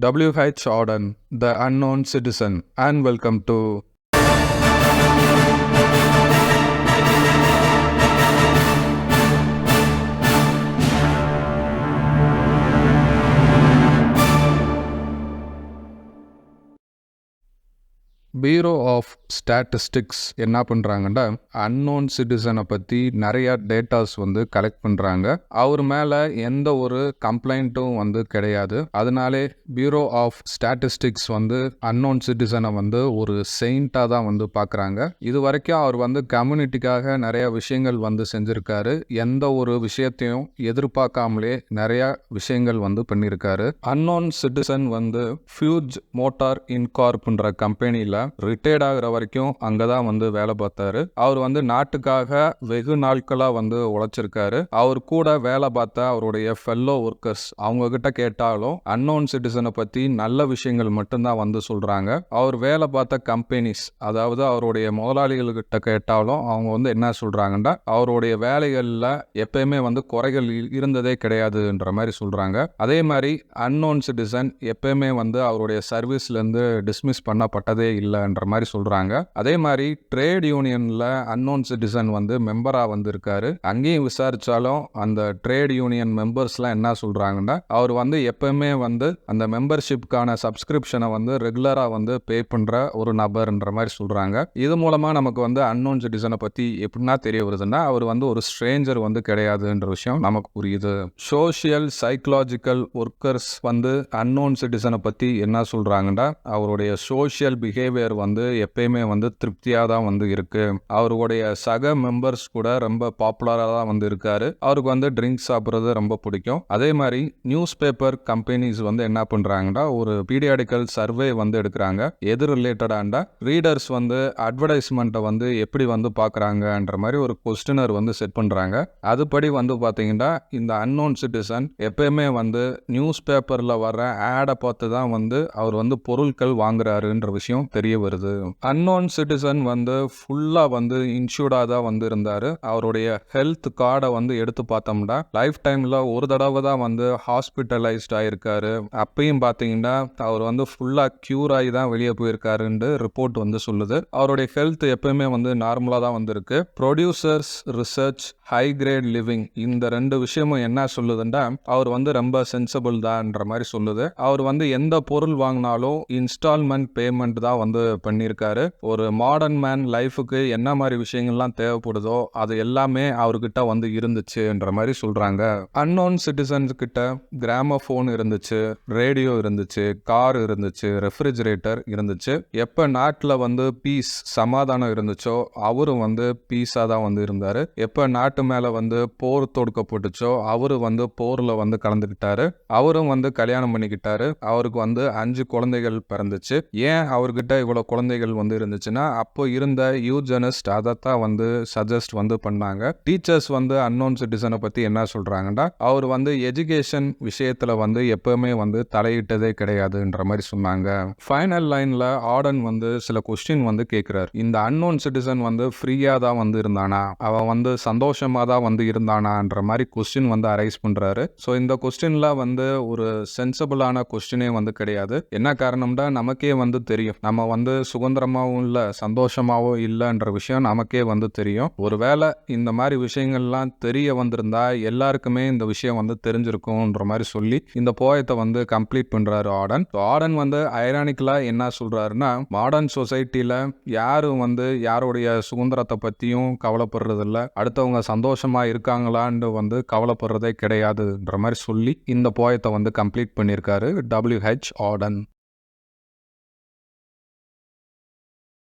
W.H. Auden, The Unknown Citizen, and welcome to bureau of statistics என்ன பண்ணுறாங்கன்னா unknown சிட்டிசனை பற்றி நிறைய டேட்டாஸ் வந்து கலெக்ட் பண்ணுறாங்க. அவர் மேலே எந்த ஒரு கம்ப்ளைண்ட்டும் வந்து கிடையாது. அதனாலே பியூரோ ஆஃப் ஸ்டாட்டிஸ்டிக்ஸ் வந்து அன்னோன் சிட்டிசனை வந்து ஒரு செயிண்டாக தான் வந்து பார்க்குறாங்க. இது வரைக்கும் அவர் வந்து கம்யூனிட்டிக்காக நிறைய விஷயங்கள் வந்து செஞ்சுருக்காரு. எந்த ஒரு விஷயத்தையும் எதிர்பார்க்காமலே நிறைய விஷயங்கள் வந்து பண்ணியிருக்காரு. அன்னோன் சிட்டிசன் வந்து ஃபியூஜ் மோட்டார் இன்கார்ப்ன்ற கம்பெனியில் ரிட்டையர்ட் ஆகிற வரைக்கும் அங்கே தான் வந்து வேலை பார்த்தாரு. அவர் வந்து நாட்டுக்காக வெகு நாட்களாக வந்து உழைச்சிருக்காரு. அவர் கூட வேலை பார்த்த அவருடைய ஃபெல்லோ ஒர்க்கர்ஸ் அவங்க கிட்ட கேட்டாலும் அன்னோன் சிட்டிசனை பற்றி நல்ல விஷயங்கள் மட்டும்தான் வந்து சொல்கிறாங்க. அவர் வேலை பார்த்த கம்பெனிஸ், அதாவது அவருடைய முதலாளிகள்கிட்ட கேட்டாலும் அவங்க வந்து என்ன சொல்கிறாங்கன்னா அவருடைய வேலைகளில் எப்பயுமே வந்து குறைகள் இருந்ததே கிடையாதுன்ற மாதிரி சொல்கிறாங்க. அதே மாதிரி அன்னோன் சிட்டிசன் எப்பயுமே வந்து அவருடைய சர்வீஸ்லேருந்து டிஸ்மிஸ் பண்ணப்பட்டதே இல்லைன்ற மாதிரி சொல்றாங்க. அதே மாதிரி ட்ரேட் யூனியன்ல அன்னோன் சிட்டிசன் வந்து மெம்பரா வந்து இருக்காரு. அங்கேயும் விசாரிச்சாலும் அந்த ட்ரேட் யூனியன் மெம்பர்ஸ்லாம் என்ன சொல்றாங்கன்னா அவர் வந்து எப்பவுமே வந்து அந்த மெம்பர்ஷிப்கான சப்ஸ்கிரிப்ஷனை வந்து ரெகுலரா வந்து பே பண்ற ஒரு நபர்ன்ற மாதிரி சொல்றாங்க. இது மூலமா நமக்கு வந்து அன்னோன் சிட்டிசனை பத்தி எப்படின்னா தெரிய வருதுன்னா அவர் வந்து ஒரு ஸ்ட்ரேஞ்சர் வந்து கிடையாதுன்ற விஷயம் நமக்கு புரியுது. சோஷியல் சைக்கலாஜிக்கல் ஒர்க்கர்ஸ் வந்து அன்னோன் சிட்டிசனை பத்தி என்ன சொல்றாங்கன்னா அவருடைய சோஷியல் பிஹேவியர் வந்து எப்பயுமே வந்து திருப்தியாக தான் வந்து இருக்கு. அவருடைய சக மெம்பர்ஸ் கூட ரொம்ப பாப்புலராக தான் வந்து இருக்காரு. அவருக்கு வந்து ட்ரிங்க்ஸ் சாப்பிட்றது ரொம்ப பிடிக்கும். அதே மாதிரி நியூஸ் பேப்பர் கம்பெனிஸ் வந்து என்ன பண்றாங்கன்னா ஒரு பீரியாடிக்கல் சர்வே வந்து எடுக்கிறாங்க. எது ரிலேட்டடாண்டா ரீடர்ஸ் வந்து அட்வர்டைஸ்மெண்ட்டை வந்து எப்படி வந்து பார்க்குறாங்கன்ற மாதிரி ஒரு கொஸ்டினர் வந்து செட் பண்றாங்க. அதுபடி வந்து பார்த்தீங்கன்னா இந்த அன்னோன் சிட்டிசன் எப்பயுமே வந்து நியூஸ் பேப்பரில் வர்ற ஆடை பார்த்து தான் வந்து அவர் வந்து பொருட்கள் வாங்குறாருன்ற விஷயம் தெரிய வருது. அன்னோன் சிட்டிசன் வந்து ஃபுல்லா வந்து இன்சூர்டாக தான் வந்து இருந்தாரு. அவருடைய ஹெல்த் கார்டை வந்து எடுத்து பார்த்தோம்னா லைஃப் டைம்ல ஒரு தடவை தான் வந்து ஹாஸ்பிட்டலைஸ்ட் ஆயிருக்காரு. அப்பயும் பார்த்தீங்கன்னா அவர் வந்து ஃபுல்லா கியூர் ஆகி தான் வெளியே போயிருக்காருன்னு ரிப்போர்ட் வந்து சொல்லுது. அவருடைய ஹெல்த் எப்பயுமே வந்து நார்மலா தான் வந்து இருக்கு. Producers research high grade living இந்த ரெண்டு விஷயமும் என்ன சொல்லுதுன்னா அவர் வந்து ரொம்ப சென்சிபிள் தான்ன்ற மாதிரி சொல்லுது. அவர் வந்து எந்த பொருள் வாங்கினாலும் இன்ஸ்டால்மெண்ட் பேமெண்ட் தான் வந்து பண்ணியிருக்காரு. ஒரு மாடர்ன் மேன் லைஃபுக்கு என்ன மாதிரி விஷயங்கள்லாம் தேவைப்படுதோ அது எல்லாமே அவர்கிட்ட வந்து இருந்துச்சுன்ற மாதிரி சொல்றாங்க. அன்னோன் சிட்டிசன்ஸ் கிட்ட கிராமபோன் இருந்துச்சு, ரேடியோ இருந்துச்சு, கார் இருந்துச்சு, ரெஃப்ரிஜரேட்டர் இருந்துச்சு. எப்ப நாட்டுல வந்து பீஸ் சமாதானம் இருந்துச்சோ அவரும் வந்து பீஸா தான் வந்து இருந்தாரு. எப்ப நாட்டு மேல வந்து போர் தொடுக்கப்பட்டுச்சோ அவரு வந்து போர்ல வந்து கலந்துக்கிட்டாரு. அவரும் வந்து கல்யாணம் பண்ணிக்கிட்டாரு. அவருக்கு வந்து 5 குழந்தைகள் பிறந்துச்சு. ஏன் அவர்கிட்ட இவ்வளவு குழந்தைகள் வந்து இருந்துச்சுன்னா அப்போ இருந்த யூஜனிஸ்ட் அதைத்தான் வந்து சஜஸ்ட் வந்து பண்ணாங்க. டீச்சர்ஸ் வந்து அன்னோன் சிட்டிசனை பத்தி என்ன சொல்றாங்கன்னா அவர் வந்து எஜுகேஷன் விஷயத்துல வந்து எப்பவுமே வந்து தலையிட்டதே கிடையாதுன்ற மாதிரி சொன்னாங்க. ஃபைனல் லைன்ல ஆடன் வந்து சில கொஸ்டின் வந்து கேட்கிறார். இந்த அன்னோன் சிட்டிசன் வந்து ஃப்ரீயா தான் வந்து இருந்தானா, அவன் வந்து சந்தோஷமா தான் வந்து இருந்தானான்ற மாதிரி கொஸ்டின் வந்து அரைஸ் பண்றாரு. ஸோ இந்த கொஸ்டின்ல வந்து ஒரு சென்சிபிளான கொஸ்டினே வந்து கிடையாது. என்ன காரணம்னா நமக்கே வந்து தெரியும் நம்ம வந்து சுதந்திரமாகவும் இல்லை சந்தோஷமாகவும் இல்லைன்ற விஷயம் நமக்கே வந்து தெரியும். ஒருவேளை இந்த மாதிரி விஷயங்கள்லாம் தெரிய வந்திருந்தா எல்லாருக்குமே இந்த விஷயம் வந்து தெரிஞ்சிருக்கும்ன்ற மாதிரி சொல்லி இந்த போயத்தை வந்து கம்ப்ளீட் பண்றாரு ஆடன். ஆடன் வந்து ஐரானிக்கலா என்ன சொல்றாருன்னா மாடர்ன் சொசைட்டில யாரும் வந்து யாருடைய சுதந்திரத்தை பத்தியும் கவலைப்படுறது இல்லை, அடுத்தவங்க சந்தோஷமா இருக்காங்களான்னு வந்து கவலைப்படுறதே கிடையாதுன்ற மாதிரி சொல்லி இந்த போயத்தை வந்து கம்ப்ளீட் பண்ணியிருக்காரு W.H. ஆடன்.